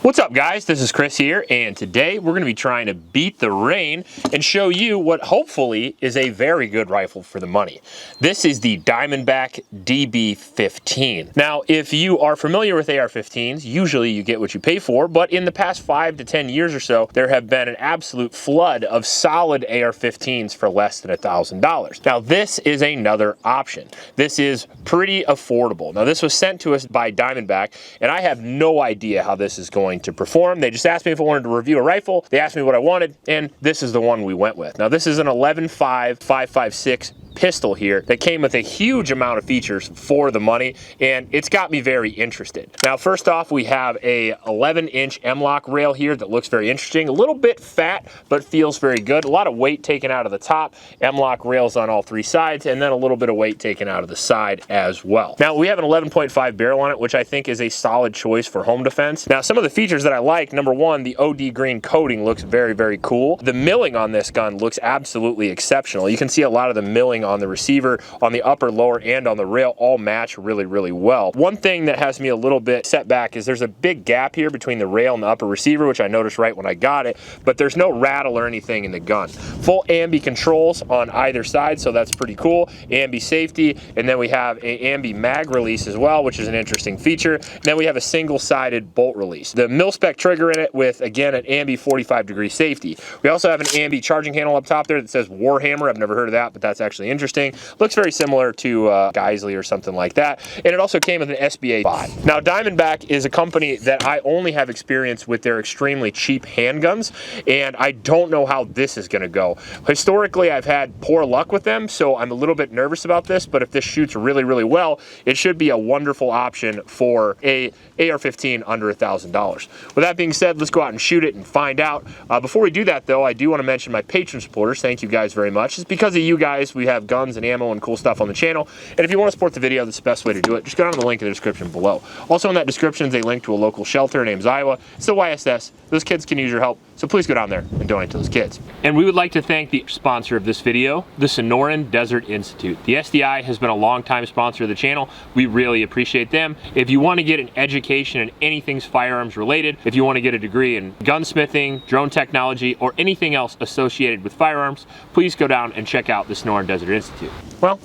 What's up, guys? This is Chris here, and today we're going to be trying to beat the rain and show you what hopefully is a very good rifle for the money. This is the Diamondback DB15. Now, if you are familiar with AR-15s, usually you get what you pay for, but in the past 5 to 10 years or so, there have been an absolute flood of solid AR-15s for less than $1,000. Now, this is another option. This is pretty affordable. Now, this was sent to us by Diamondback, and I have no idea how this is going to perform. They just asked me if I wanted to review a rifle. They asked me what I wanted, and this is the one we went with. Now, this is an 11.5 5.56 pistol here that came with a huge amount of features for the money, and it's got me very interested. Now, first off, we have a 11-inch M-LOK rail here that looks very interesting. A little bit fat, but feels very good. A lot of weight taken out of the top. M-LOK rails on all 3 sides, and then a little bit of weight taken out of the side as well. Now, we have an 11.5 barrel on it, which I think is a solid choice for home defense. Now, some of the features that I like, number one, the OD green coating looks very, very cool. The milling on this gun looks absolutely exceptional. You can see a lot of the milling on the receiver, on the upper, lower, and on the rail all match really, really well. One thing that has me a little bit set back is there's a big gap here between the rail and the upper receiver, which I noticed right when I got it, but there's no rattle or anything in the gun. Full ambi controls on either side, so that's pretty cool. Ambi safety, and then we have a ambi mag release as well, which is an interesting feature. And then we have a single-sided bolt release. The mil-spec trigger in it with, again, an ambi 45-degree safety. We also have an ambi charging handle up top there that says Warhammer. I've never heard of that, but that's actually interesting. Looks very similar to Geisley or something like that. And it also came with an SBA bot. Now, Diamondback is a company that I only have experience with their extremely cheap handguns, and I don't know how this is gonna go. Historically, I've had poor luck with them, so I'm a little bit nervous about this, but if this shoots really, really well, it should be a wonderful option for a AR-15 under $1,000. With that being said, let's go out and shoot it and find out. Before we do that, though, I do want to mention my Patreon supporters. Thank you guys very much. It's because of you guys we have guns and ammo and cool stuff on the channel. And if you want to support the video, that's the best way to do it. Just go down to the link in the description below. Also in that description is a link to a local shelter named Iowa. It's the YSS. Those kids can use your help, so please go down there and donate to those kids. And we would like to thank the sponsor of this video, the Sonoran Desert Institute. The SDI has been a long-time sponsor of the channel. We really appreciate them. If you want to get an education in anything firearms related, if you want to get a degree in gunsmithing, drone technology, or anything else associated with firearms, please go down and check out the Sonoran Desert Institute. Well,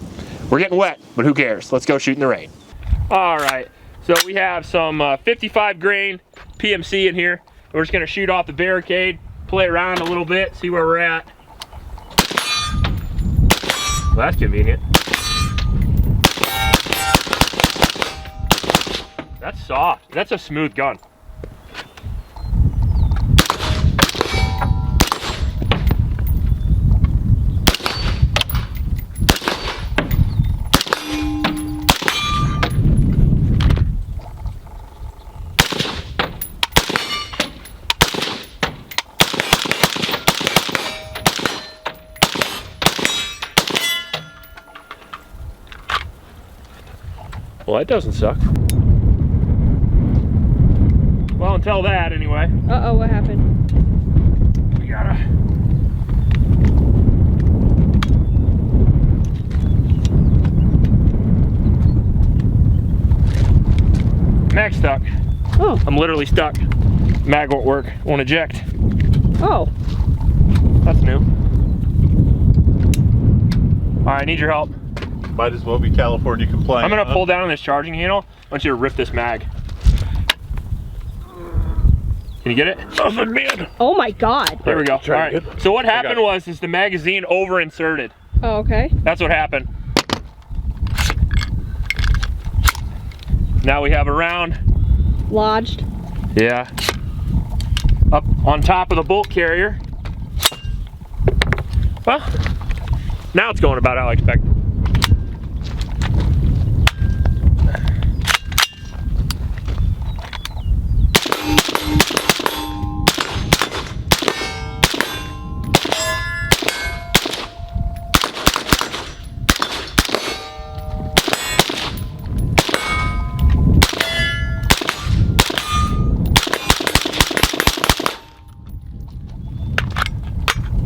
we're getting wet, but who cares? Let's go shoot in the rain. All right, so we have some 55 grain PMC in here. We're just gonna shoot off the barricade, play around a little bit, see where we're at. Well, that's convenient. That's soft. That's a smooth gun. Well, that doesn't suck. Well, until that, anyway. Uh-oh, what happened? We gotta... Mag stuck. Oh. I'm literally stuck. Mag won't work, won't eject. Oh. That's new. All right, I need your help. Might as well be California compliant. I'm gonna pull down on this charging handle. I want you to rip this mag. Can you get it? Nothing, man. Oh my God. There we go. All right. So what happened was the magazine over inserted. Oh, okay. That's what happened. Now we have a round. Lodged. Yeah. Up on top of the bolt carrier. Well, now it's going about how I expected.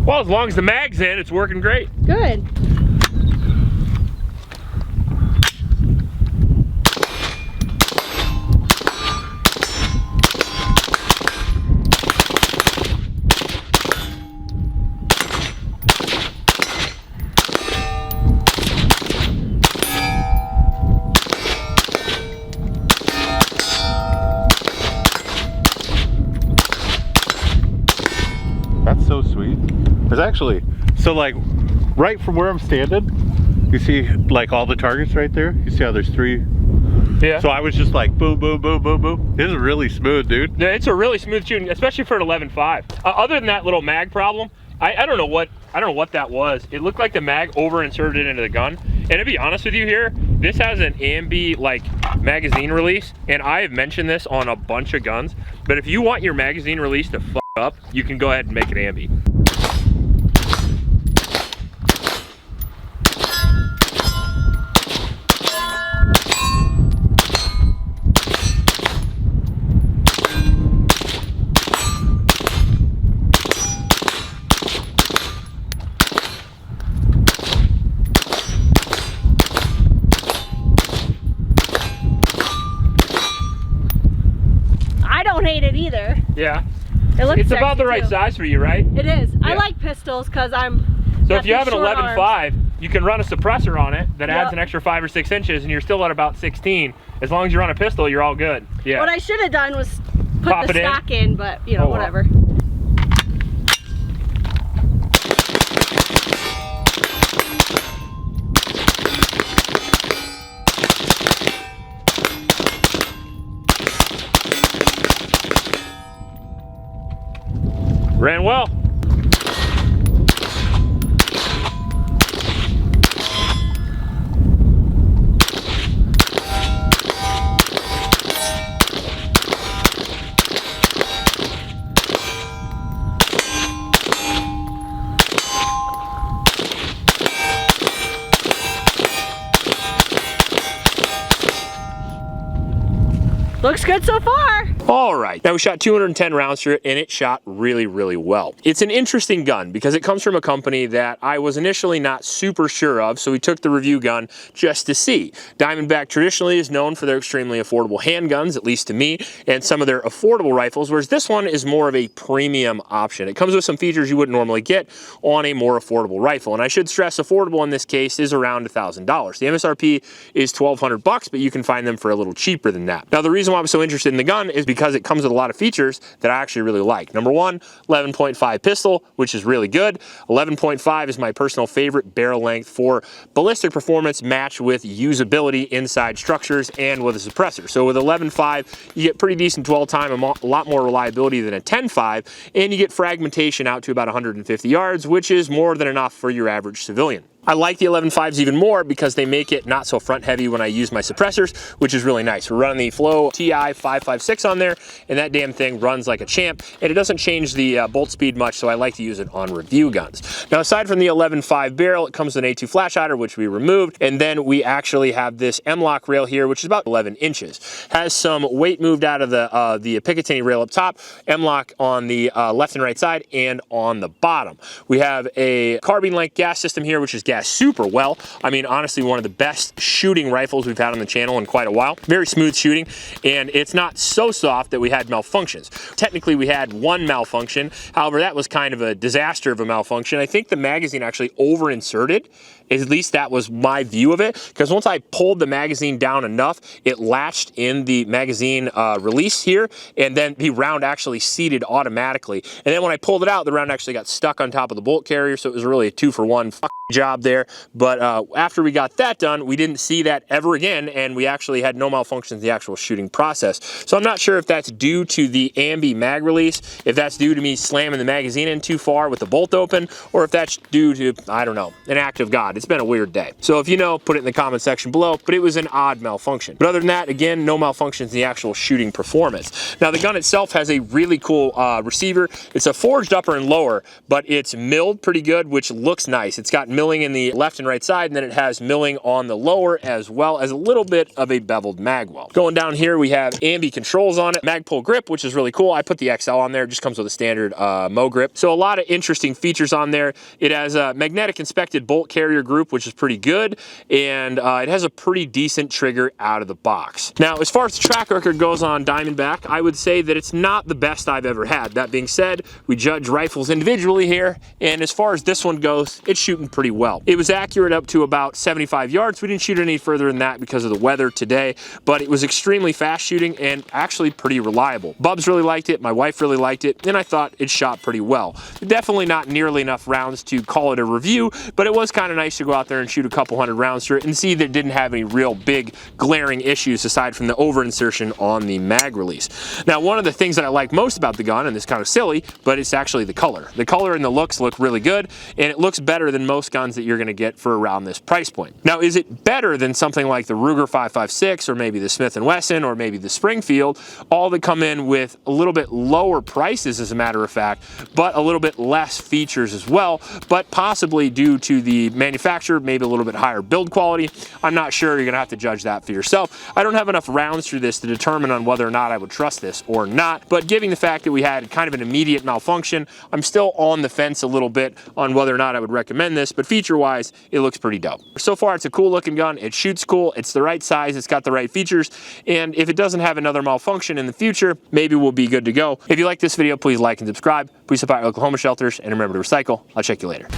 Well, as long as the mag's in, it's working great. Good. actually, so like right from where I'm standing, you see like all the targets right there? You see how there's 3? Yeah. So I was just like boom, boom, boom, boom, boom. This is really smooth, dude. Yeah, it's a really smooth shooting, especially for an 11.5. Other than that little mag problem, I don't know what that was. It looked like the mag over inserted into the gun. And to be honest with you here, this has an ambi like magazine release, and I have mentioned this on a bunch of guns. But if you want your magazine release to fuck up, you can go ahead and make it ambi. Hate it either. Yeah. It looks It's about the right size for you, right? It is. Yeah. I like pistols because I'm. So if you have an 11.5, you can run a suppressor on it that adds an extra 5 or 6 inches, and you're still at about 16. As long as you're on a pistol, you're all good. Yeah. What I should have done was put Pop the it stock in, but you know, whatever. Ran well. Looks good so far. All right, now we shot 210 rounds through it, and it shot really, really well. It's an interesting gun because it comes from a company that I was initially not super sure of, so we took the review gun just to see. Diamondback traditionally is known for their extremely affordable handguns, at least to me, and some of their affordable rifles, whereas this one is more of a premium option. It comes with some features you wouldn't normally get on a more affordable rifle, and I should stress affordable in this case is around $1,000. The MSRP is $1,200, but you can find them for a little cheaper than that. Now, the reason why I'm so interested in the gun is because it comes with a lot of features that I actually really like. Number one, 11.5 pistol, which is really good. 11.5 is my personal favorite barrel length for ballistic performance matched with usability inside structures and with a suppressor. So with 11.5, you get pretty decent dwell time, a lot more reliability than a 10.5, and you get fragmentation out to about 150 yards, which is more than enough for your average civilian. I like the 11.5s even more because they make it not so front heavy when I use my suppressors, which is really nice. We're running the Flow TI 556 on there, and that damn thing runs like a champ, and it doesn't change the bolt speed much, so I like to use it on review guns. Now, aside from the 11.5 barrel, it comes with an A2 flash hider, which we removed, and then we actually have this M-LOK rail here, which is about 11 inches. Has some weight moved out of the Picatinny rail up top, M-LOK on the left and right side, and on the bottom. We have a carbine length gas system here, which is gas super well. I mean, honestly, one of the best shooting rifles we've had on the channel in quite a while. Very smooth shooting, and it's not so soft that we had malfunctions. Technically, we had one malfunction. However, that was kind of a disaster of a malfunction. I think the magazine actually over-inserted. At least that was my view of it, because once I pulled the magazine down enough, it latched in the magazine release here, and then the round actually seated automatically. And then when I pulled it out, the round actually got stuck on top of the bolt carrier, so it was really a 2-for-1 job there. But after we got that done, we didn't see that ever again, and we actually had no malfunctions in the actual shooting process. So I'm not sure if that's due to the ambi mag release, if that's due to me slamming the magazine in too far with the bolt open, or if that's due to, I don't know, an act of God. It's been a weird day. So if you know, put it in the comment section below, but it was an odd malfunction. But other than that, again, no malfunctions in the actual shooting performance. Now, the gun itself has a really cool receiver. It's a forged upper and lower, but it's milled pretty good, which looks nice. It's got milling in the left and right side, and then it has milling on the lower, as well as a little bit of a beveled mag well. Going down here, we have ambi controls on it, mag pull grip, which is really cool. I put the XL on there. It just comes with a standard Mo grip. So a lot of interesting features on there. It has a magnetic inspected bolt carrier group, which is pretty good, and it has a pretty decent trigger out of the box. Now, as far as the track record goes on Diamondback, I would say that it's not the best I've ever had. That being said, we judge rifles individually here, and as far as this one goes, it's shooting pretty well. well. It was accurate up to about 75 yards. We didn't shoot any further than that because of the weather today, but it was extremely fast shooting and actually pretty reliable. Bubs really liked it, my wife really liked it, and I thought it shot pretty well. Definitely not nearly enough rounds to call it a review, but it was kind of nice to go out there and shoot a couple hundred rounds through it and see that it didn't have any real big glaring issues aside from the over insertion on the mag release. Now, one of the things that I like most about the gun, and it's kind of silly, but it's actually the color. The color and the looks look really good, and it looks better than most guns that you're going to get for around this price point. Now, is it better than something like the Ruger 5.56 or maybe the Smith & Wesson or maybe the Springfield, all that come in with a little bit lower prices as a matter of fact, but a little bit less features as well, but possibly due to the manufacturer, maybe a little bit higher build quality? I'm not sure. You're going to have to judge that for yourself. I don't have enough rounds through this to determine on whether or not I would trust this or not, but given the fact that we had kind of an immediate malfunction, I'm still on the fence a little bit on whether or not I would recommend this, but feature-wise, it looks pretty dope. So far, it's a cool looking gun. It shoots cool. It's the right size. It's got the right features, and if it doesn't have another malfunction in the future, maybe we'll be good to go. If you like this video, please like and subscribe. Please support Oklahoma shelters, and remember to recycle. I'll check you later.